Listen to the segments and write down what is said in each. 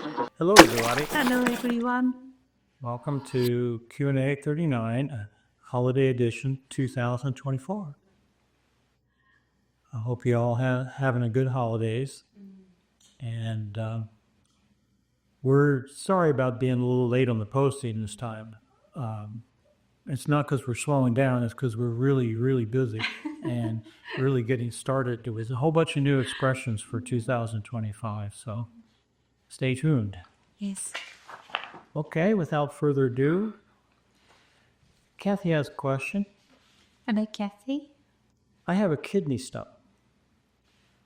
Hello, everybody. Hello, everyone. Welcome to Q&A 39, Holiday Edition 2024. I hope you all having a good holidays. And we're sorry about being a little late on the posting this time. It's not because we're slowing down. It's because we're really, really busy and really getting started. There was a whole bunch of new expressions for 2025. So stay tuned. Yes. Okay, without further ado, Kathy has a question. Hello, Kathy. I have a kidney stone.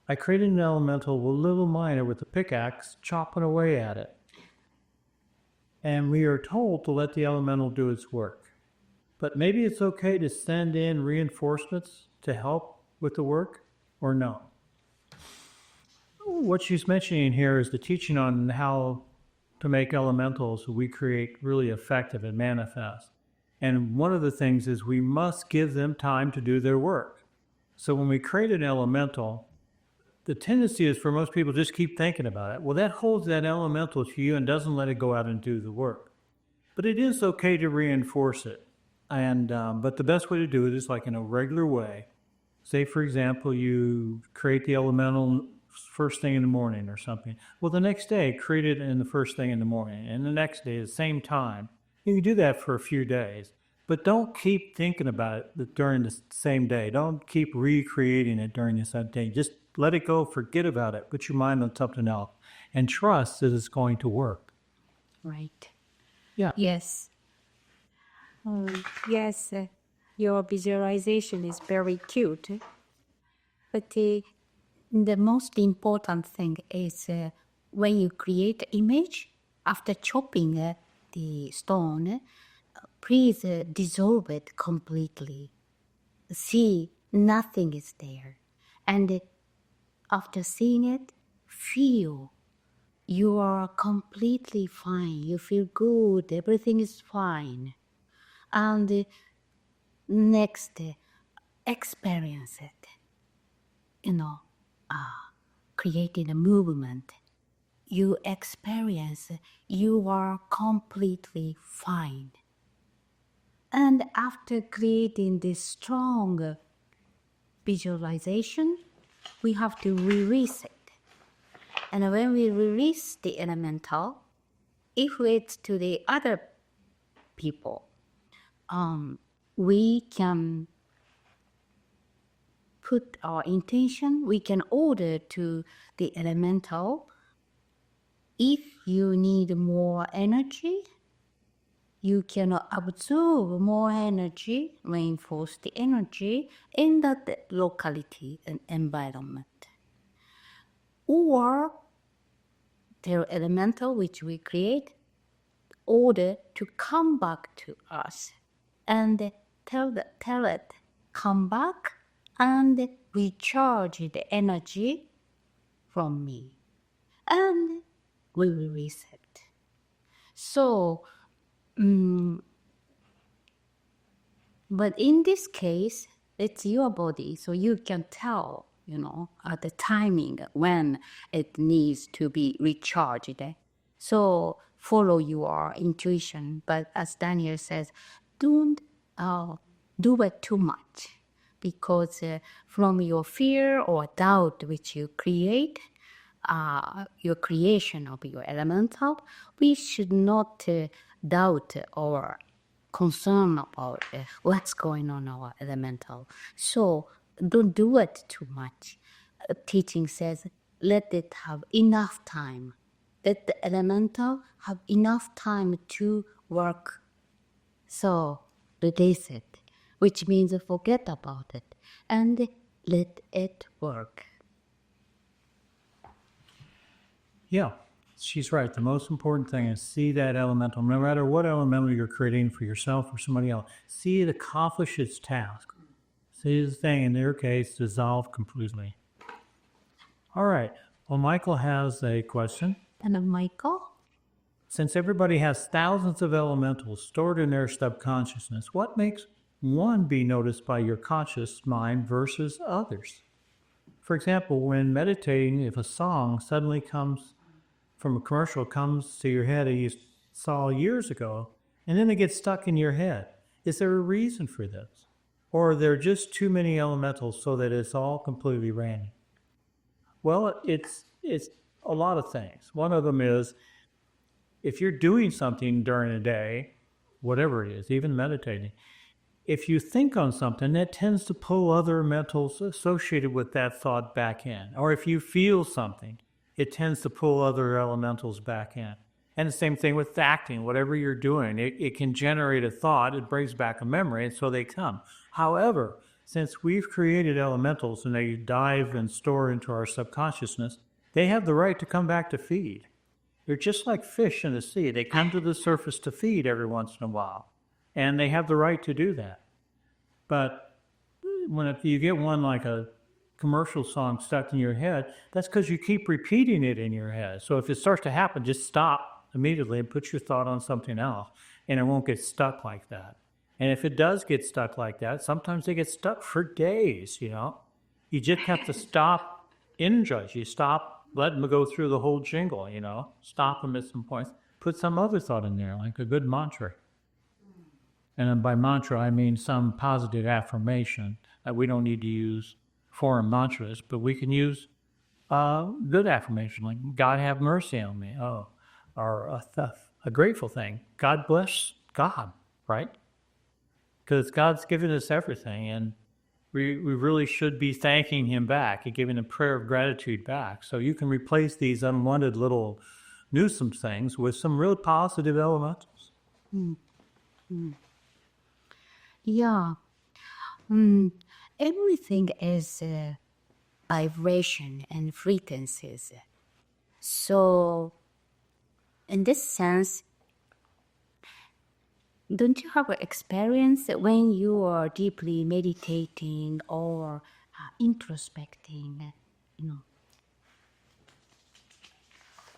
I created an elemental with a little miner with a pickaxe chopping away at it. And we are told to let the elemental do its work. But maybe it's okay to send in reinforcements to help with the work, or no? What she's mentioning here is the teaching on how to make elementals we create really effective and manifest. And one of the things is we must give them time to do their work. So when we create an elemental, the tendency is for most people just keep thinking about it. Well, that holds that elemental to you and doesn't let it go out and do the work. But it is okay to reinforce it. And but the best way to do it is like in a regular way. Say, for example, you create the elemental first thing in the morning or something. Well, the next day, create it in the first thing in the morning. And the next day, at the same time. You can do that for a few days. But don't keep thinking about it during the same day. Don't keep recreating it during the same day. Just let it go, forget about it, put your mind on something else, and trust that it's going to work. Right. Yeah. Yes. Yes, your visualization is very cute. But the most important thing is when you create image, after chopping the stone, please dissolve it completely. See, nothing is there. And after seeing it, feel you are completely fine. You feel good. Everything is fine. And next, experience it. Creating a movement. You experience you are completely fine. And after creating this strong visualization, we have to release it. And when we release the elemental, if it's to the other people, we can put our intention, we can order to the elemental, if you need more energy, you can absorb more energy, reinforce the energy in that locality and environment. Or the elemental which we create, order to come back to us and tell it, come back and recharge the energy from me. And we will reset. So, but in this case, it's your body, so you can tell, at the timing when it needs to be recharged. So follow your intuition. But as Daniel says, don't do it too much, because from your fear or doubt which you create, your creation of your elemental, we should not doubt or concern about what's going on our elemental. So don't do it too much. Teaching says, let it have enough time. Let the elemental have enough time to work. So release it, which means forget about it and let it work. Yeah, she's right. The most important thing is see that elemental, no matter what elemental you're creating for yourself or somebody else, see it accomplish its task. See the thing, in their case, dissolve completely. All right. Well, Michael has a question. Hello, Michael. Since everybody has thousands of elementals stored in their subconsciousness, what makes one be noticed by your conscious mind versus others? For example, when meditating, if a song suddenly comes from a commercial comes to your head that you saw years ago, and then it gets stuck in your head. Is there a reason for this? Or are there just too many elementals so that it's all completely random? Well, it's a lot of things. One of them is if you're doing something during the day, whatever it is, even meditating, if you think on something, that tends to pull other mentals associated with that thought back in. Or if you feel something, it tends to pull other elementals back in. And the same thing with acting. Whatever you're doing, it can generate a thought, it brings back a memory, and so they come. However, since we've created elementals and they dive and store into our subconsciousness, they have the right to come back to feed. They're just like fish in the sea. They come to the surface to feed every once in a while, and they have the right to do that. But if you get one like a commercial song stuck in your head, that's because you keep repeating it in your head. So if it starts to happen, just stop immediately and put your thought on something else, and it won't get stuck like that. And if it does get stuck like that, sometimes they get stuck for days, you know. You just have to stop energize. You stop, let them go through the whole jingle, you know. Stop them at some points. Put some other thought in there, like a good mantra. And by mantra, I mean some positive affirmation. We don't need to use foreign mantras, but we can use good affirmation, like God have mercy on me. Oh, or a grateful thing. God bless God, right? Because God's given us everything, and we really should be thanking Him back and giving a prayer of gratitude back. So you can replace these unwanted little nuisance things with some real positive elementals. Yeah. Everything is vibration and frequencies. So, in this sense, don't you have an experience when you are deeply meditating or introspecting, you know,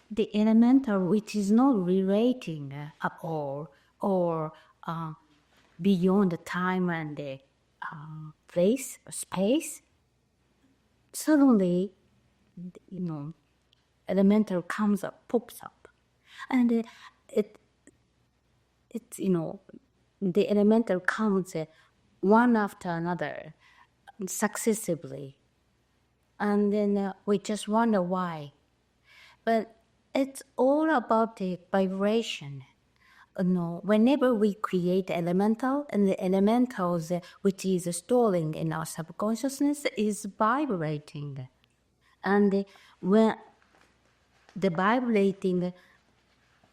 the elemental which is not relating at all or beyond the time and the place, space, suddenly, you know, elemental comes up, pops up, and it's, you know, the elemental comes one after another, successively, and then we just wonder why. But it's all about the vibration. No, whenever we create elemental, and the elementals which is storing in our subconsciousness is vibrating, and when the vibrating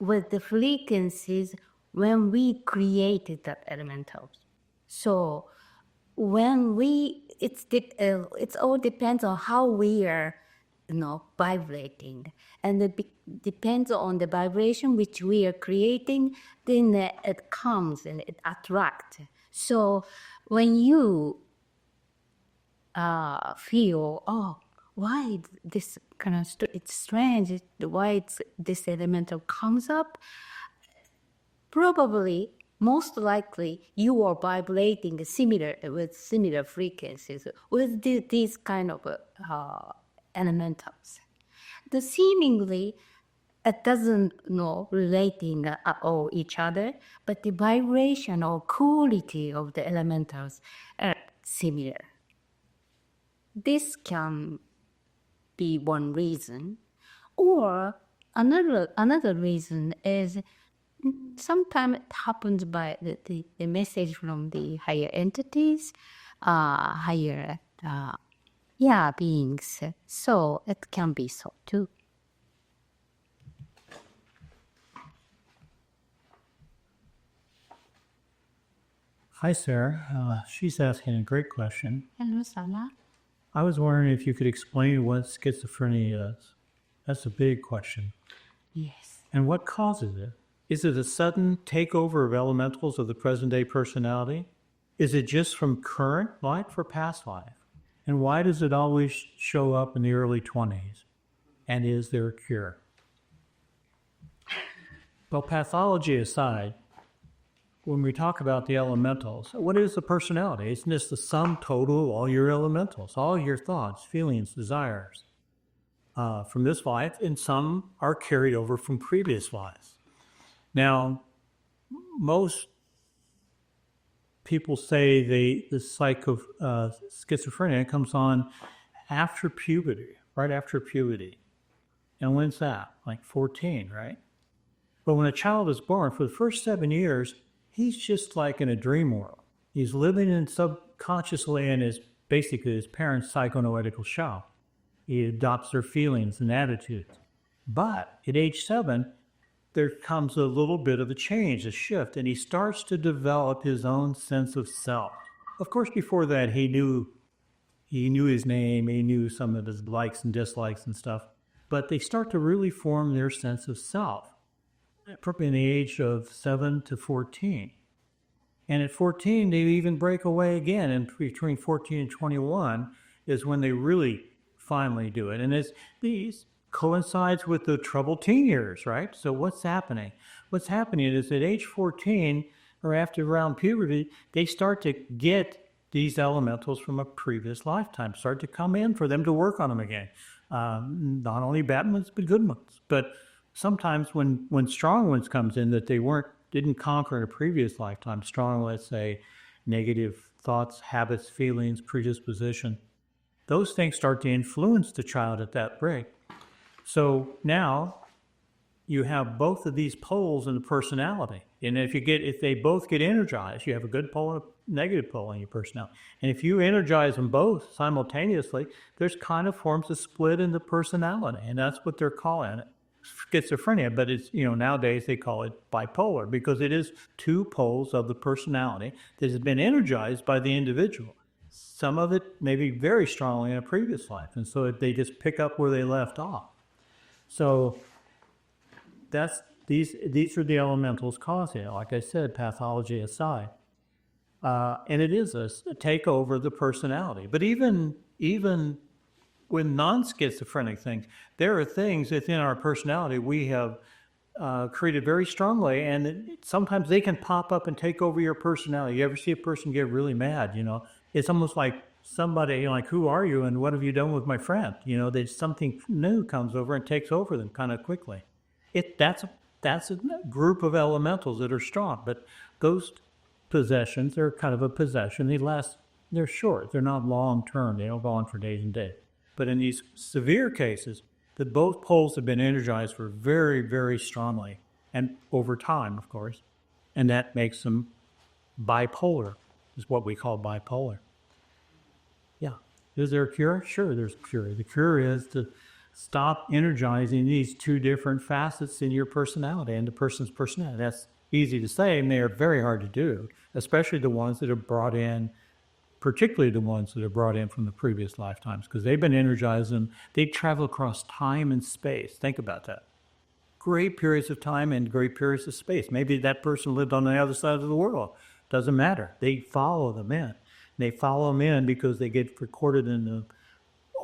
with the frequencies when we created that elementals. So when it all depends on how we are, you know, vibrating, and it depends on the vibration which we are creating. Then it comes and it attracts. So when you feel, oh, why this kind of it's strange, why this elemental comes up, probably most likely you are vibrating with similar frequencies with these kind of elementals. The seemingly it doesn't relating at all each other, but the vibration or quality of the elementals are similar. This can be one reason, or another reason is sometimes it happens by the message from the higher entities, higher beings. So it can be so too. Hi, Sarah. She's asking a great question. Hello, Sarah. I was wondering if you could explain what schizophrenia is. That's a big question. Yes. And what causes it? Is it a sudden takeover of elementals of the present-day personality? Is it just from current life or past life? And why does it always show up in the early 20s? And is there a cure? Well, pathology aside, when we talk about the elementals, what is the personality? Isn't this the sum total of all your elementals, all your thoughts, feelings, desires? from this life, and some are carried over from previous lives. Now, most people say the schizophrenia comes on after puberty, right after puberty. And when's that? Like 14, right? But when a child is born, for the first 7 years, he's just like in a dream world. He's living in subconsciously in basically his parents' psychoanalytical shell. He adopts their feelings and attitudes. But at age 7, there comes a little bit of a change, a shift, and he starts to develop his own sense of self. Of course, before that, he knew his name, he knew some of his likes and dislikes and stuff. But they start to really form their sense of self, probably in the age of 7 to 14. And at 14, they even break away again. And between 14 and 21 is when they really finally do it. And these coincides with the troubled teen years, right? So what's happening? What's happening is at age 14 or after around puberty, they start to get these elementals from a previous lifetime, start to come in for them to work on them again. Not only bad ones, but good ones. But sometimes when strong ones comes in that they didn't conquer in a previous lifetime, strong, let's say, negative thoughts, habits, feelings, predisposition, those things start to influence the child at that break. So now you have both of these poles in the personality. And if they both get energized, you have a good pole and a negative pole in your personality. And if you energize them both simultaneously, there's kind of forms a split in the personality. And that's what they're calling it, schizophrenia. But it's, nowadays they call it bipolar because it is two poles of the personality that has been energized by the individual. Some of it maybe very strongly in a previous life. And so they just pick up where they left off. So these are the elementals causing it. Like I said, pathology aside, and it is a takeover of the personality. But even with non-schizophrenic things, there are things within our personality we have created very strongly, and sometimes they can pop up and take over your personality. You ever see a person get really mad? It's almost like somebody like, "Who are you? And what have you done with my friend?" There's something new comes over and takes over them kind of quickly. That's a group of elementals that are strong, but ghost possessions are kind of a possession. They're short. They're not long term. They don't go on for days and days. But in these severe cases, that both poles have been energized for very, very strongly, and over time, of course, and that makes them bipolar. Is what we call bipolar. Yeah. Is there a cure? Sure, there's a cure. The cure is to stop energizing these two different facets in your personality and the person's personality. That's easy to say, and they are very hard to do, especially the ones that are brought in, particularly the ones that are brought in from the previous lifetimes, because they've been energized and they travel across time and space. Think about that. Great periods of time and great periods of space. Maybe that person lived on the other side of the world. Doesn't matter. They follow them in. They follow them in because they get recorded in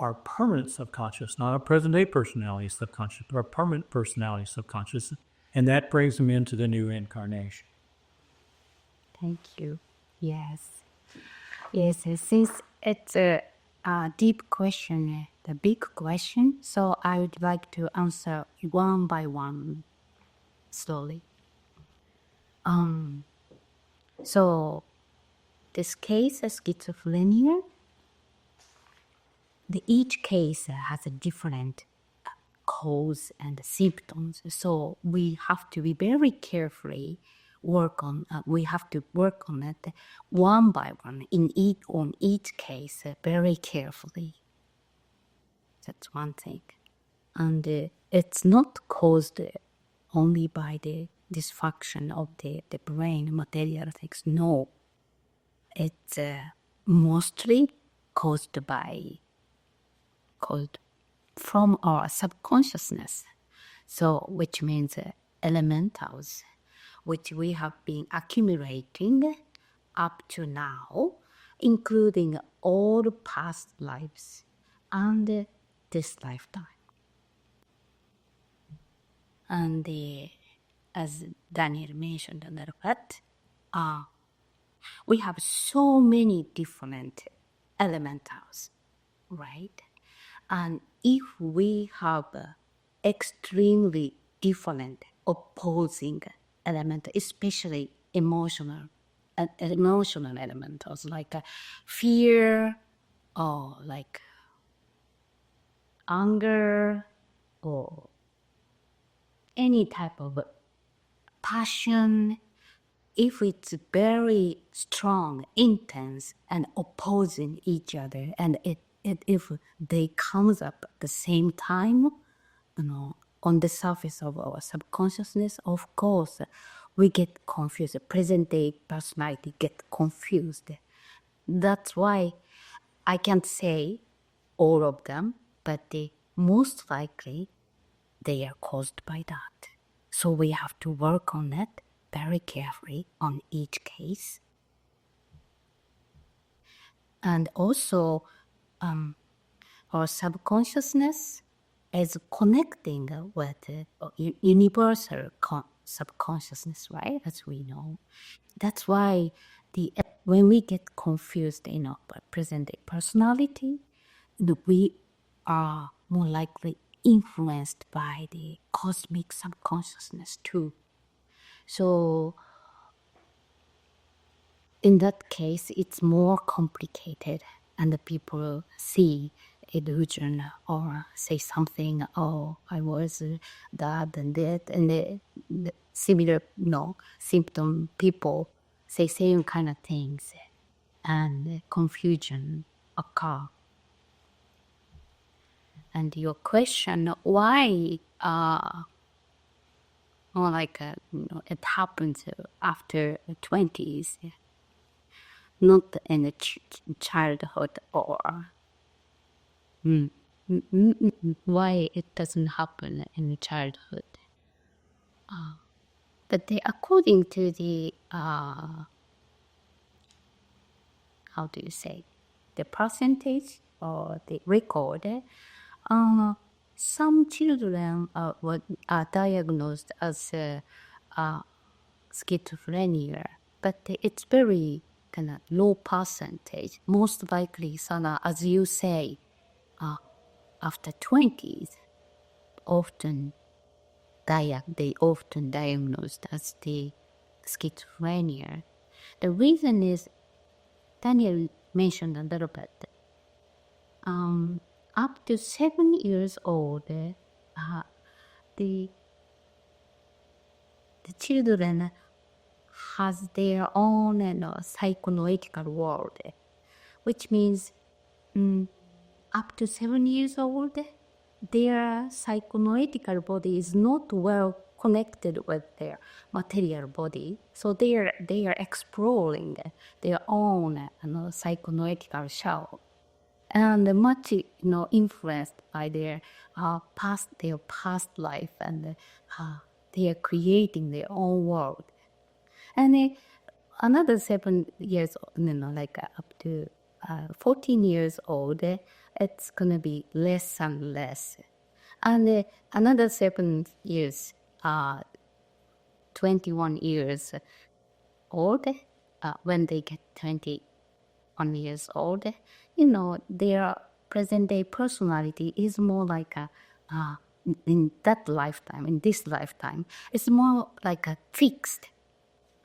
our permanent subconscious, not our present-day personality subconscious, but our permanent personality subconscious, and that brings them into the new incarnation. Thank you. Yes. Since it's a deep question, the big question, so I would like to answer one by one, slowly. So this case of schizophrenia, each case has a different cause and symptoms. So we have to be very carefully we have to work on it one by one on each case very carefully. That's one thing. And it's not caused only by the dysfunction of the brain, material things. No. It's mostly caused from our subconsciousness. So, which means elementals, which we have been accumulating up to now, including all past lives and this lifetime. And as Daniel mentioned, we have so many different elementals, right? And if we have extremely different opposing element, especially emotional elementals like fear or like anger or any type of passion, if it's very strong, intense, and opposing each other, and if they comes up at the same time, on the surface of our subconsciousness, of course, we get confused. Present day personality get confused. That's why I can't say all of them, but most likely they are caused by that. So we have to work on it very carefully on each case. And also, our subconsciousness is connecting with universal subconsciousness, right? As we know. That's why when we get confused in our present day personality, we are more likely influenced by the cosmic subconsciousness too. So in that case, it's more complicated, and the people see illusion or say something, oh, I was that and that, and the similar symptom people say same kind of things, and confusion occur. And your question, why or like it happens after 20s, not in the childhood, or why it doesn't happen in the childhood. But according to the how do you say, the percentage or the record, some children are diagnosed as schizophrenia, but it's very kind of low percentage. Most likely, Sana, as you say, after 20s, they often diagnosed as the schizophrenia. The reason is, Daniel mentioned a little bit, up to 7 years old, the children has their own psychoanalytical world, which means up to 7 years old, their psychoanalytical body is not well connected with their material body. So they are exploring their own psychoanalytical shell, and much influenced by their past life, and they are creating their own world. And another 7 years, like up to 14 years old, it's gonna be less and less. And another 7 years, 21 years old, when they get 21 years old, their present day personality is more like in this lifetime, it's more like a fixed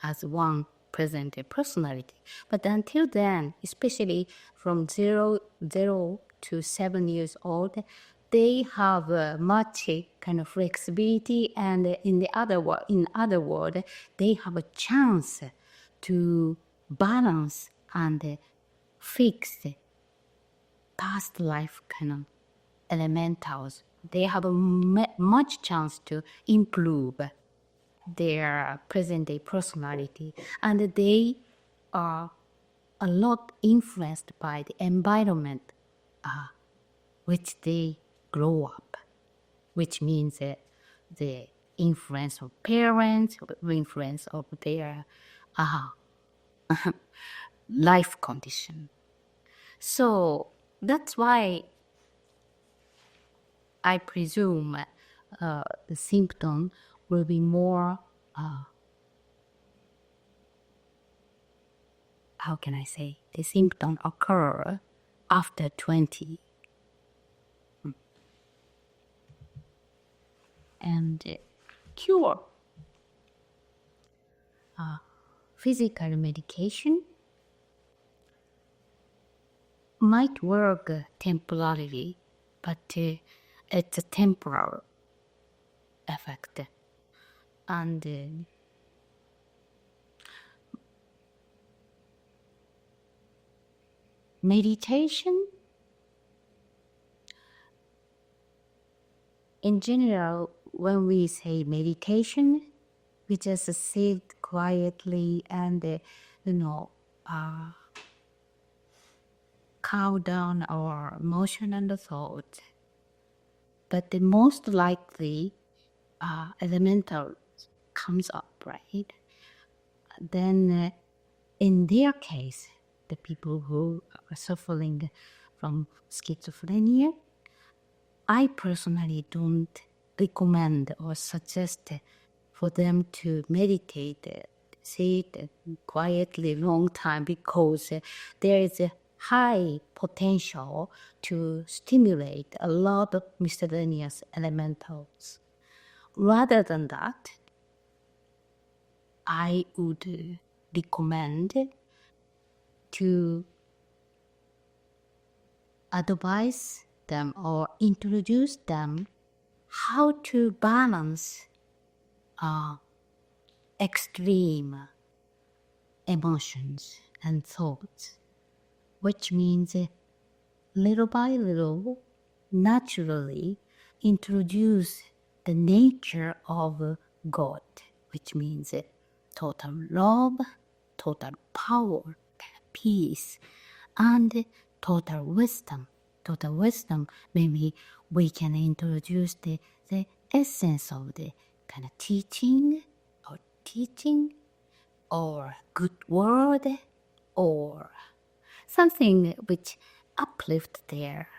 as one present day personality. But until then, especially from zero to 7 years old, they have much kind of flexibility, and in other words, they have a chance to balance and fix past life kind of elementals. They have a much chance to improve their present day personality, and they are a lot influenced by the environment which they grow up, which means the influence of parents, influence of their life condition. So that's why I presume the symptom will be more how can I say, the symptom occur after 20. and cure. Physical medication might work temporarily, but it's a temporal effect. And meditation, in general, when we say meditation, we just sit quietly and, calm down our emotion and thought. But the most likely elemental comes up, right? Then in their case, the people who are suffering from schizophrenia, I personally don't recommend or suggest for them to meditate, sit quietly long time, because there is a high potential to stimulate a lot of miscellaneous elementals. Rather than that, I would recommend to advise them or introduce them how to balance extreme emotions and thoughts, which means little by little, naturally introduce the nature of God, which means total love, total power, peace, and total wisdom. Total wisdom, maybe we can introduce the essence of the kind of teaching or good word or something which uplift their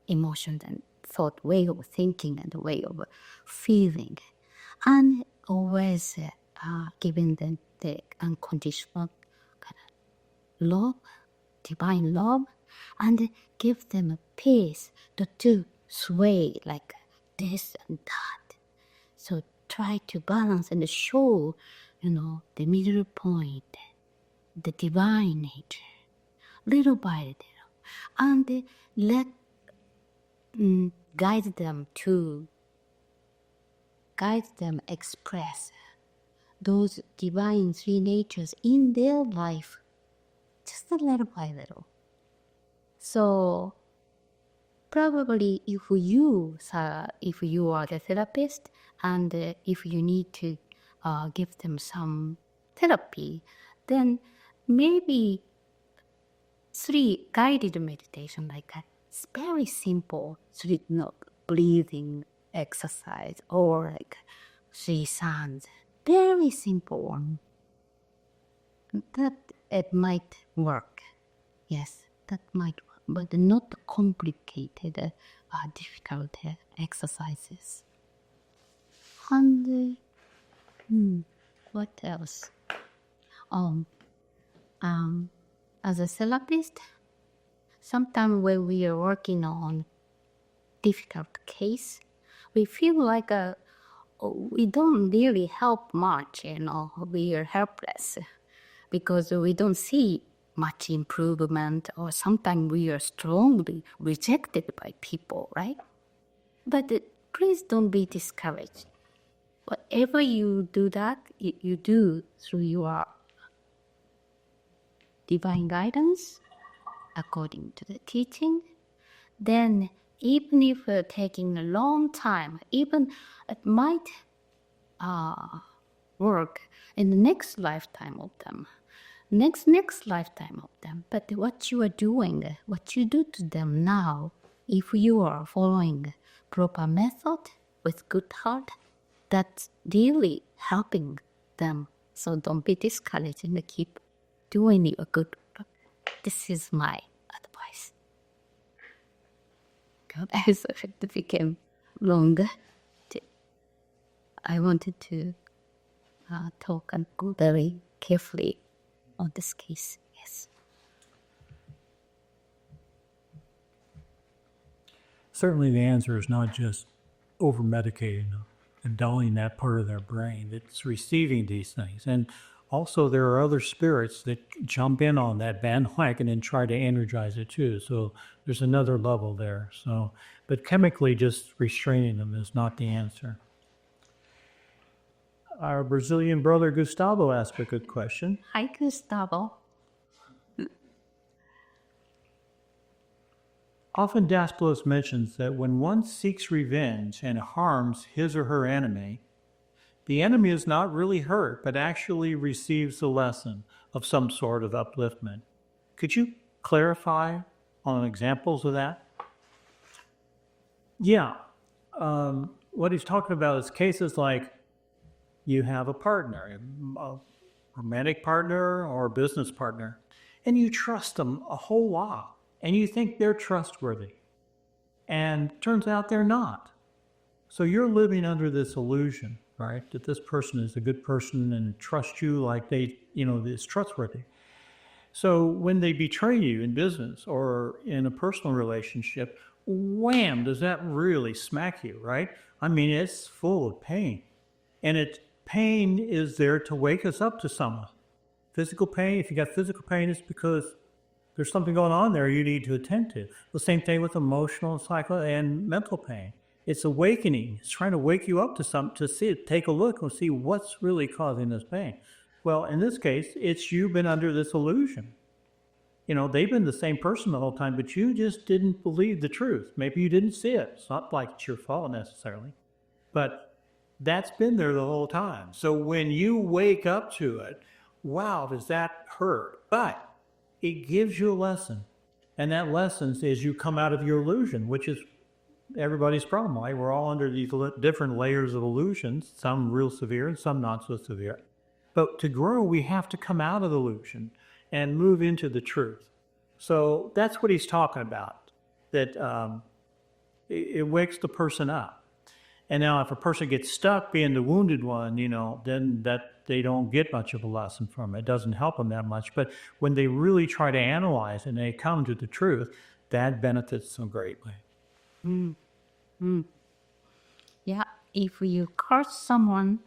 emotions and thought, way of thinking and way of feeling, and always giving them the unconditional kind of love, divine love, and give them a peace to sway like this and that. So try to balance and show, the middle point, the divine nature, little by little, and let guide them express those divine three natures in their life, just a little by little. So probably if you are the therapist and if you need to give them some therapy, then maybe 3 guided meditation, like it's very simple 3 breathing exercise, or like 3 sounds, very simple one. That it might work. Yes, that might work, but not complicated, difficult exercises. And what else? As a therapist, sometimes when we are working on difficult case, we feel like we don't really help much, we are helpless because we don't see much improvement, or sometimes we are strongly rejected by people, right? But please don't be discouraged. Whatever you do that, you do through your divine guidance, according to the teaching, then even if taking a long time, even it might work in the next lifetime of them, next lifetime of them. But what you are doing, what you do to them now, if you are following proper method with good heart, that's really helping them. So don't be discouraged and keep doing your good work. This is my advice. God, it became longer. I wanted to talk and go very carefully on this case. Yes. Certainly the answer is not just over medicating them and dulling that part of their brain that's receiving these things. And also, there are other spirits that jump in on that bandwagon and try to energize it too. So there's another level there. So, but chemically, just restraining them is not the answer. Our Brazilian brother Gustavo asked a good question. Hi, Gustavo. Often Daspalos mentions that when one seeks revenge and harms his or her enemy, the enemy is not really hurt, but actually receives a lesson of some sort of upliftment. Could you clarify on examples of that? Yeah. What he's talking about is cases like you have a partner, a romantic partner or a business partner, and you trust them a whole lot, and you think they're trustworthy. And turns out they're not. So you're living under this illusion, right? That this person is a good person and trusts you like they, is trustworthy. So when they betray you in business or in a personal relationship, wham, does that really smack you, right? I mean, it's full of pain. And pain is there to wake us up to someone. Physical pain, if you got physical pain, it's because there's something going on there you need to attend to. The same thing with emotional, psycho, and mental pain. It's awakening. It's trying to wake you up to something, to see it, take a look and see what's really causing this pain. Well, in this case, it's you've been under this illusion. They've been the same person the whole time, but you just didn't believe the truth. Maybe you didn't see it. It's not like it's your fault necessarily, but that's been there the whole time. So when you wake up to it, wow, does that hurt? But it gives you a lesson. And that lesson is you come out of your illusion, which is everybody's problem, right? We're all under these different layers of illusions, some real severe and some not so severe. But to grow, we have to come out of the illusion and move into the truth. So that's what he's talking about, that it wakes the person up. And now if a person gets stuck being the wounded one, then that they don't get much of a lesson from it. It doesn't help them that much. But when they really try to analyze and they come to the truth, that benefits them greatly. Yeah, if you curse someone,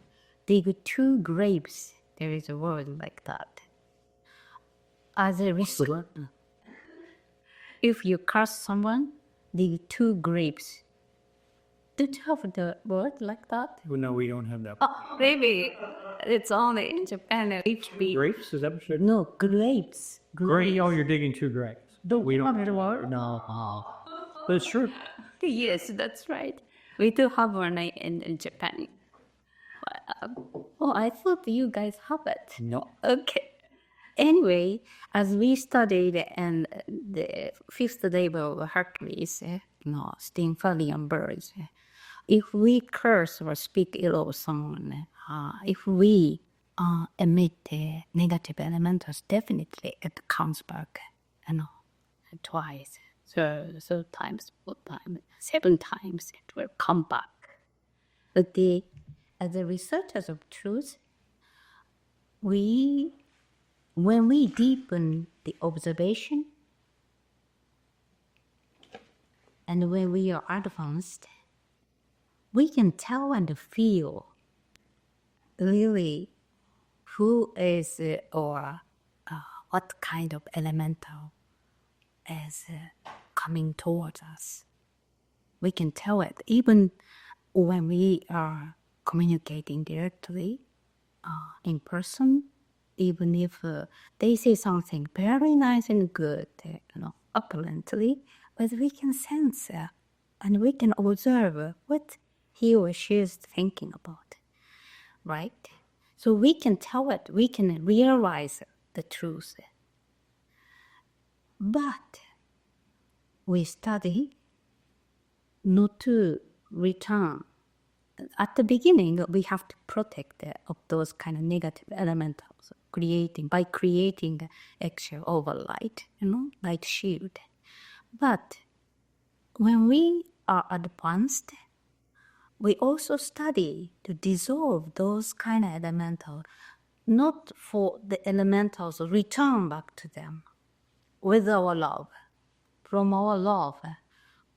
dig 2 graves. There is a word like that. As a result, if you curse someone, dig 2 graves. Do you have the word like that? Well, no, we don't have that. Oh, maybe it's only in Japan. Grapes? Is that what you're... No, grapes. Great. Oh, you're digging 2 graves. We don't have the word? No. But it's true. Yes, that's right. We do have one in Japan. I thought you guys have it. No. Okay. Anyway, as we studied in the 5th level of Hercules, Stymphalian birds, if we curse or speak ill of someone, if we emit negative elementals, definitely it comes back, twice. So times, 4 times, 7 times it will come back. But as the researchers of truth, when we deepen the observation and when we are advanced, we can tell and feel really who is or what kind of elemental is coming towards us. We can tell it even when we are communicating directly in person, even if they say something very nice and good, apparently, but we can sense and we can observe what he or she is thinking about, right? So we can tell it, we can realize the truth. But we study not to return. At the beginning, we have to protect of those kind of negative elementals, by creating eggshell over light, light shield. But when we are advanced, we also study to dissolve those kind of elementals, not for the elementals to return back to them with our love. From our love,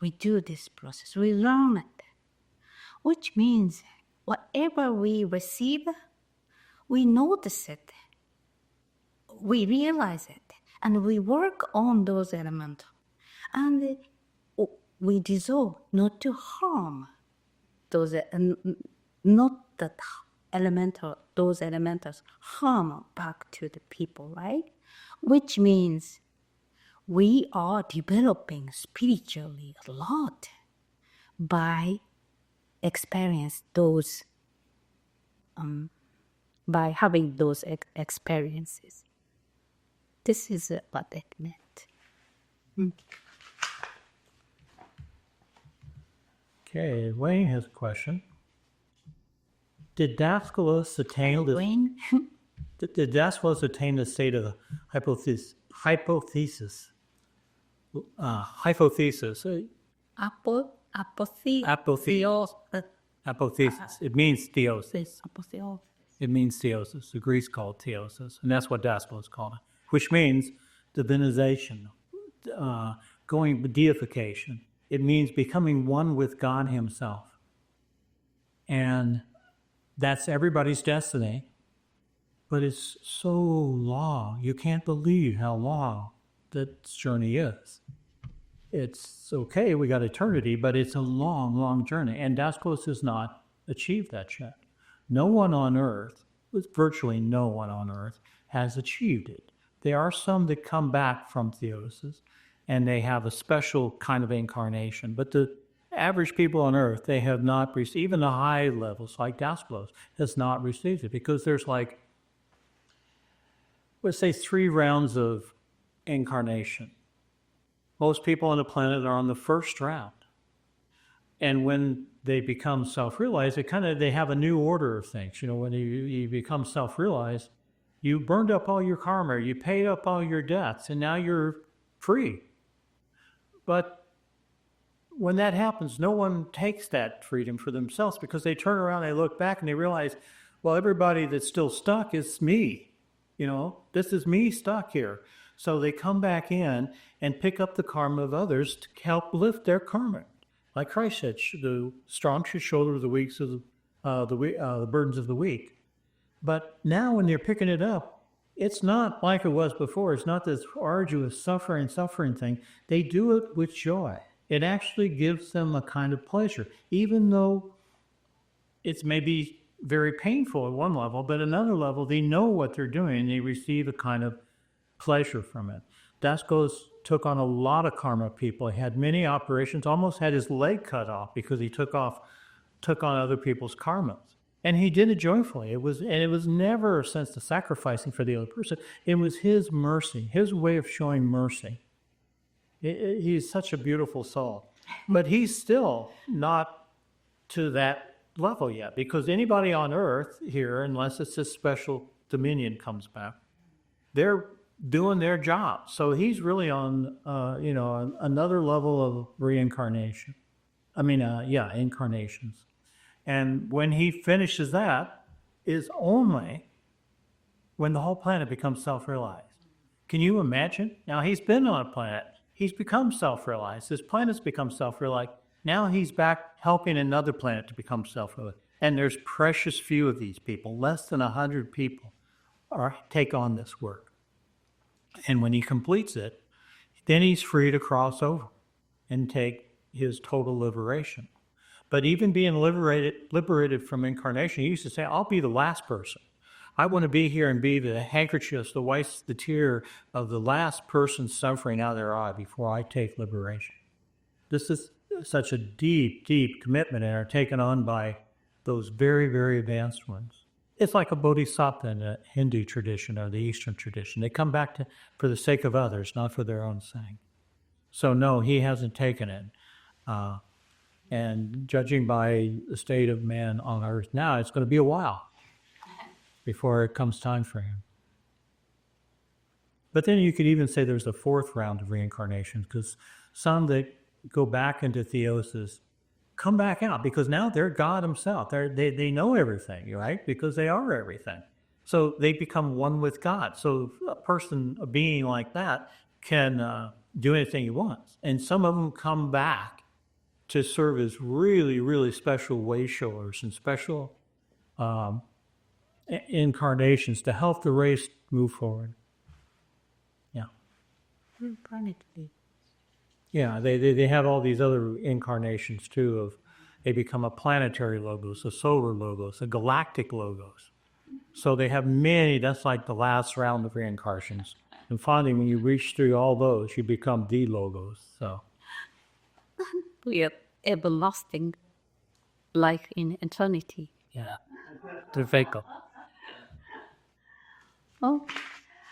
we do this process, we learn it. which means whatever we receive, we notice it, we realize it, and we work on those elements. And we dissolve not to harm those, not that those elementals harm back to the people, right? Which means we are developing spiritually a lot by experience those, by having those experiences. This is what it meant. Okay, Wayne has a question. Did Daedalus attain this? Wayne? Did Daedalus attain the state of hypothesis? Hypothesis. Hypothesis. It means theosis. It means theosis. The Greeks call it theosis, and that's what Daedalus called it, which means divinization, going deification. It means becoming one with God Himself, and that's everybody's destiny. But it's so long. You can't believe how long this journey is. It's okay, we got eternity, but it's a long, long journey. And Daedalus has not achieved that yet. No one on earth, virtually no one on earth, has achieved it. There are some that come back from theosis, and they have a special kind of incarnation. But the average people on earth, they have not received, even the high levels, like Daedalus, has not received it, because there's like, let's say, 3 rounds of incarnation. Most people on the planet are on the first round. And when they become self-realized, they have a new order of things. You know, when you become self-realized, you burned up all your karma, you paid up all your debts, and now you're free. But when that happens, no one takes that freedom for themselves, because they turn around, they look back, and they realize, well, everybody that's still stuck is me. You know, this is me stuck here. So they come back in and pick up the karma of others to help lift their karma. Like Christ said, the strong should shoulder the weak, the burdens of the weak. But now when they're picking it up, it's not like it was before. It's not this arduous suffering thing. They do it with joy. It actually gives them a kind of pleasure, even though it's maybe very painful at one level, but another level, they know what they're doing. They receive a kind of pleasure from it. Daedalus took on a lot of karma people. He had many operations, almost had his leg cut off because he took on other people's karmas. And he did it joyfully. It was never a sense of sacrificing for the other person. It was his mercy, his way of showing mercy. He's such a beautiful soul. But he's still not to that level yet, because anybody on earth here, unless it's this special dominion comes back, they're doing their job. So he's really on, another level of reincarnation. Incarnations. And when he finishes that is only when the whole planet becomes self-realized. Can you imagine? Now he's been on a planet. He's become self-realized. This planet's become self-realized. Now he's back helping another planet to become self-realized. And there's precious few of these people. Less than 100 people take on this work. And when he completes it, then he's free to cross over and take his total liberation. But even being liberated from incarnation, he used to say, I'll be the last person. I want to be here and be the handkerchief, the tear of the last person suffering out of their eye before I take liberation. This is such a deep, deep commitment, and are taken on by those very, very advanced ones. It's like a bodhisattva in the Hindu tradition or the Eastern tradition. They come back for the sake of others, not for their own sake. So no, he hasn't taken it. And judging by the state of man on earth now, it's going to be a while before it comes time for him. But then you could even say there's a 4th round of reincarnation, because some that go back into theosis come back out, because now they're God himself. They know everything, right? Because they are everything. So they become one with God. So a being like that, can do anything he wants. And some of them come back to serve as really, really special way showers and special incarnations to help the race move forward. Yeah. Planetary. Yeah, they have all these other incarnations too of they become a planetary logos, a solar logos, a galactic logos. So they have many, that's like the last round of reincarnations. And finally, when you reach through all those, you become the logos. So We are everlasting, like in eternity. yeah, perfecto. Oh,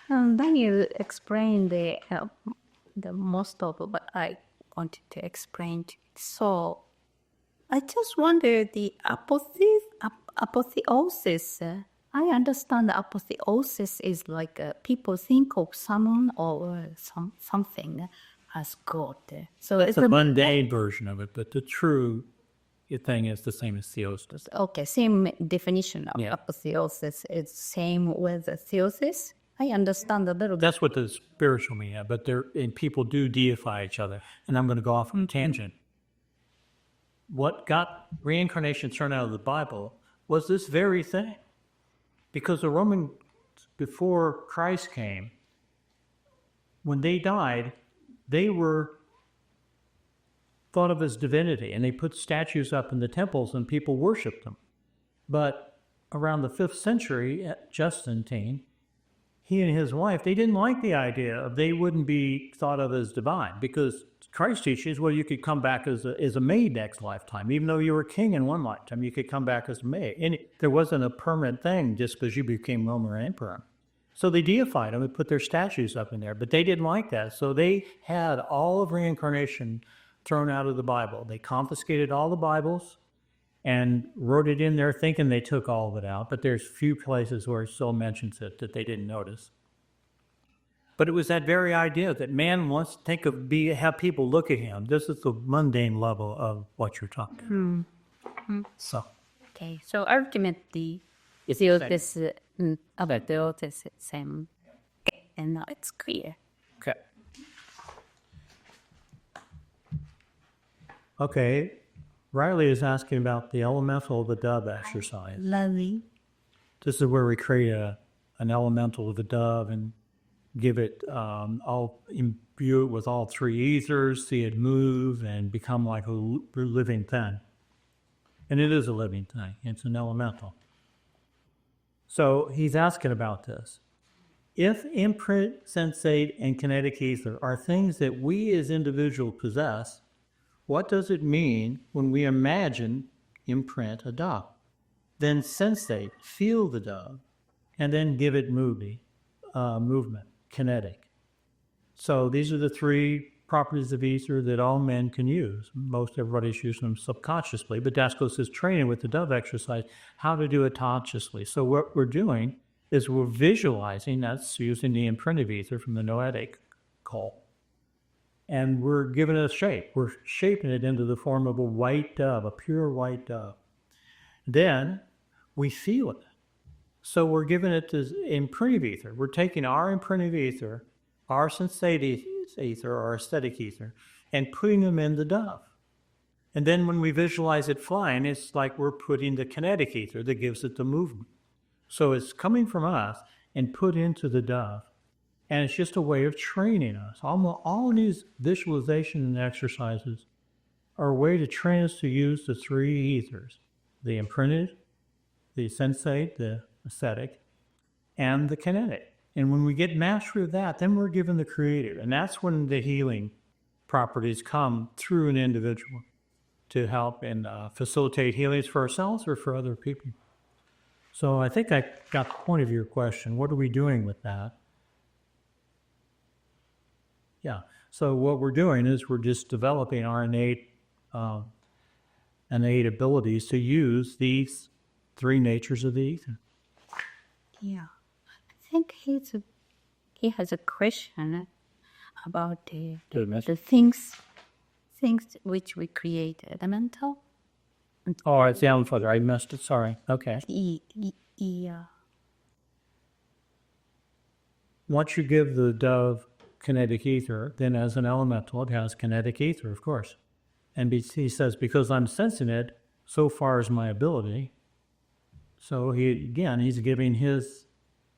Daniel explained the most of what I wanted to explain. So I just wonder the apotheosis. I understand the apotheosis is like people think of someone or something as God. So It's a mundane version of it, but the true thing is the same as theosis. okay, same definition of Yeah. apotheosis is same with theosis. I understand a little bit. That's what the spiritual mean, but and people do deify each other. And I'm going to go off on a tangent. What got reincarnation thrown out of the Bible was this very thing. Because the Romans, before Christ came, when they died, they were thought of as divinity, and they put statues up in the temples and people worshiped them. But around the 5th century, Justinian, he and his wife, they didn't like the idea of they wouldn't be thought of as divine, because Christ teaches, well, you could come back as a maid next lifetime. Even though you were king in one lifetime, you could come back as a maid. And there wasn't a permanent thing just because you became Roman emperor. So they deified them and put their statues up in there, but they didn't like that. So they had all of reincarnation thrown out of the Bible. They confiscated all the Bibles and wrote it in there thinking they took all of it out, but there's few places where it still mentions it that they didn't notice. But it was that very idea that man wants to have people look at him. This is the mundane level of what you're talking about. So, Okay, so ultimately, It's theosis, apotheosis, same. Okay, and now it's clear. okay. Okay, Riley is asking about the elemental of the dove exercise. Lovely. This is where we create an elemental of the dove and give it, imbue it with all three ethers, see it move and become like a living thing. And it is a living thing. It's an elemental. So he's asking about this. If imprint, sensate, and kinetic ether are things that we as individuals possess, what does it mean when we imagine imprint a dove? Then sensate, feel the dove, and then give it movement, kinetic. So these are the three properties of ether that all men can use. Most everybody's using them subconsciously, but Dasko says training with the dove exercise, how to do it consciously. So what we're doing is we're visualizing, that's using the imprinted ether from the noetic call, and we're giving it a shape. We're shaping it into the form of a white dove, a pure white dove. Then we feel it. So we're giving it this imprinted ether. We're taking our imprinted ether, our sensate ether, our aesthetic ether, and putting them in the dove. And then when we visualize it flying, it's like we're putting the kinetic ether that gives it the movement. So it's coming from us and put into the dove. And it's just a way of training us. All of these visualization exercises are a way to train us to use the three ethers: the imprinted, the sensate, the aesthetic, and the kinetic. And when we get mastery of that, then we're given the creative. And that's when the healing properties come through an individual to help and facilitate healings for ourselves or for other people. So I think I got the point of your question. What are we doing with that? Yeah. So what we're doing is we're just developing our innate abilities to use these three natures of the ether. Yeah, I think he has a question about the things which we create elemental. Oh, it's down further. I missed it. Sorry. Okay. Yeah. Once you give the dove kinetic ether, then as an elemental, it has kinetic ether, of course. And he says, because I'm sensing it, so far is my ability. So he's giving his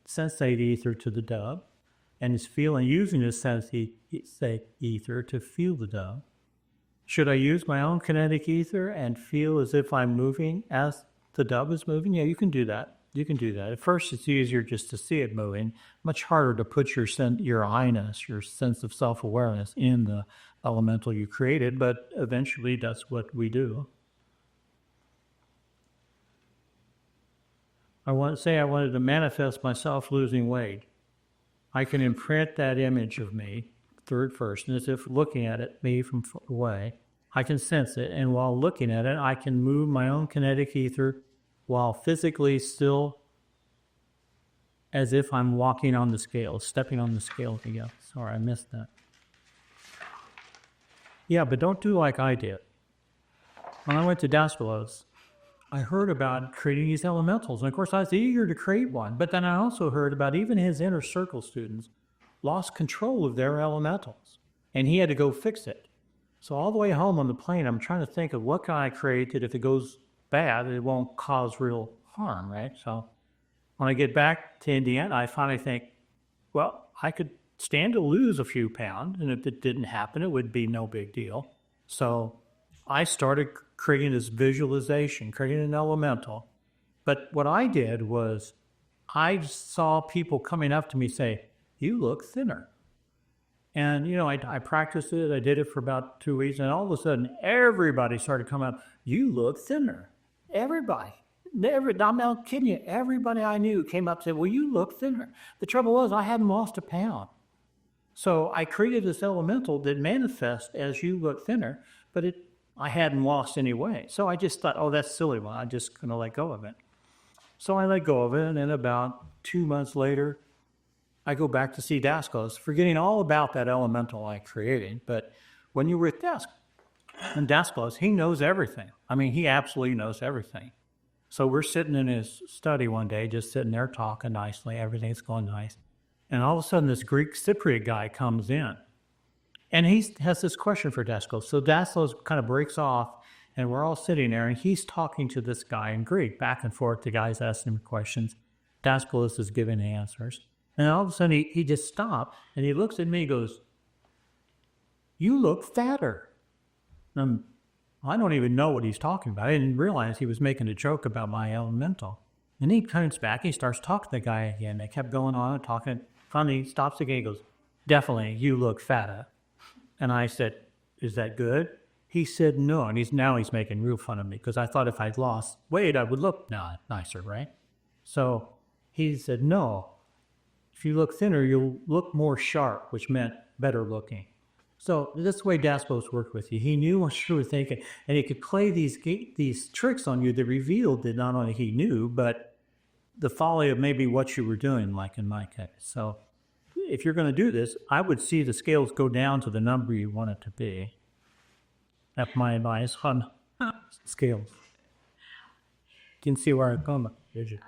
sensate ether to the dove, and is using his sensate ether to feel the dove. Should I use my own kinetic ether and feel as if I'm moving as the dove is moving? Yeah, you can do that. You can do that. At first, it's easier just to see it moving. Much harder to put your I-ness, your sense of self-awareness in the elemental you created, but eventually that's what we do. I wanted to manifest myself losing weight. I can imprint that image of me, third person, as if looking at it, me from away. I can sense it, and while looking at it, I can move my own kinetic ether while physically still as if I'm walking on the scale, stepping on the scale again. Sorry, I missed that. Yeah, but don't do like I did. When I went to Daspalos, I heard about creating these elementals. And of course, I was eager to create one. But then I also heard about even his inner circle students lost control of their elementals. And he had to go fix it. So all the way home on the plane, I'm trying to think of what can I create that if it goes bad, it won't cause real harm, right? So when I get back to Indiana, I finally think, well, I could stand to lose a few pounds. And if it didn't happen, it would be no big deal. So I started creating this visualization, creating an elemental. But what I did was I saw people coming up to me say, you look thinner. And, I practiced it. I did it for about 2 weeks. And all of a sudden, everybody started coming up, you look thinner. Everybody. I'm not kidding you. Everybody I knew came up and said, well, you look thinner. The trouble was I hadn't lost a pound. So I created this elemental that manifests as you look thinner, but I hadn't lost any weight. So I just thought, oh, that's silly. Well, I'm just going to let go of it. So I let go of it, and then about 2 months later, I go back to see Daskos, forgetting all about that elemental I created. But when you're with Daskos, he knows everything. I mean, he absolutely knows everything. So we're sitting in his study one day, just sitting there talking nicely. Everything's going nice. And all of a sudden, this Greek Cypriot guy comes in. And he has this question for Daskos. So Daskos kind of breaks off, and we're all sitting there, and he's talking to this guy in Greek, back and forth. The guy's asking him questions. Daskos is giving answers. And all of a sudden, he just stopped, and he looks at me and goes, you look fatter. I don't even know what he's talking about. I didn't realize he was making a joke about my elemental. And he comes back, he starts talking to the guy again. They kept going on and talking. Finally, he stops again, he goes, definitely, you look fatter. And I said, is that good? He said no, and he's making real fun of me because I thought if I'd lost weight, I would look nicer, right? So he said, no, if you look thinner, you'll look more sharp, which meant better looking. So that's the way Daspos worked with you. He knew what you were thinking, and he could play these tricks on you that revealed that not only he knew, but the folly of maybe what you were doing, like in my case. So if you're going to do this, I would see the scales go down to the number you want it to be. That's my advice on scales. You can see where I'm coming, did you?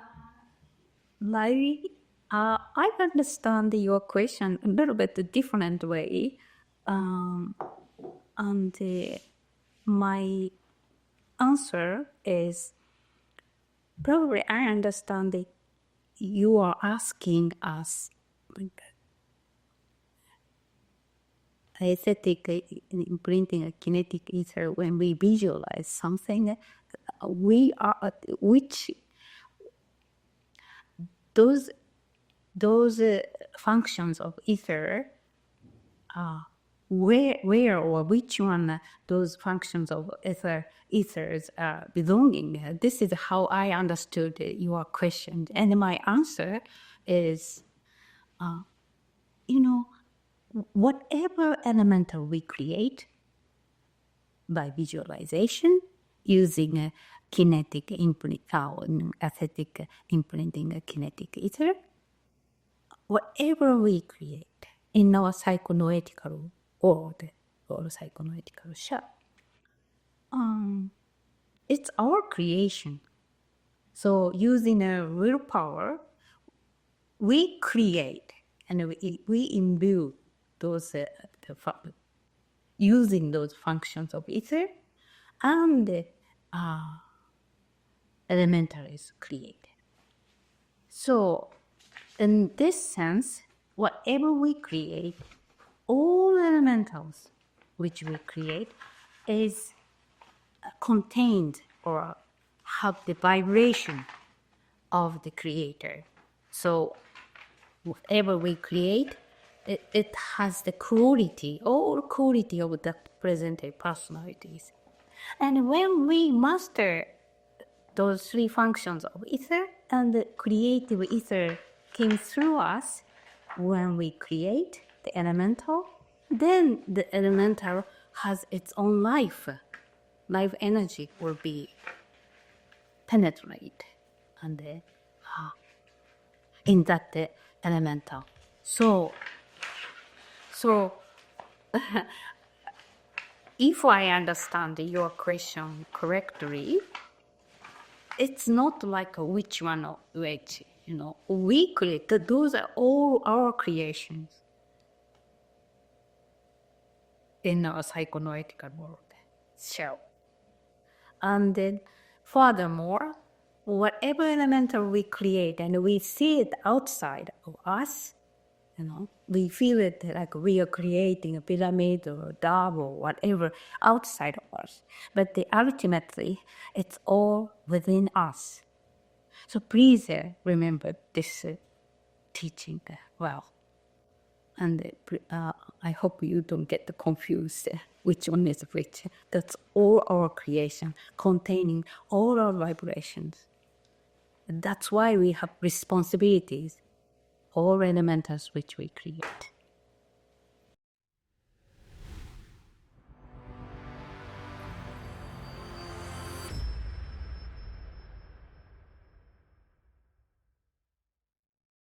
Larry, I understand your question a little bit different way. And my answer is probably I understand that you are asking us aesthetic imprinting a kinetic ether when we visualize something. We are which those functions of ether where or which one those functions of ethers are belonging. This is how I understood your question. And my answer is, whatever elemental we create by visualization using a kinetic imprint, aesthetic imprinting a kinetic ether, whatever we create in our psychonoetical world or psychonoetical shell, it's our creation. So using a willpower, we create and we imbue those using those functions of ether, and elemental is created. So in this sense, whatever we create, all elementals which we create is contained or have the vibration of the creator. So whatever we create, it has the quality, all quality of the presented personalities. And when we master those three functions of ether, and the creative ether came through us when we create the elemental, then the elemental has its own life. Life energy will be penetrate and in that elemental. So if I understand your question correctly, it's not like which one of which, we create. Those are all our creations in our psychoanalytical world. So, and then furthermore, whatever elemental we create and we see it outside of us, we feel it like we are creating a pyramid or a dove or whatever outside of us. But ultimately, it's all within us. So please remember this teaching well. And I hope you don't get confused which one is which. That's all our creation, containing all our vibrations. That's why we have responsibilities, all elementals which we create.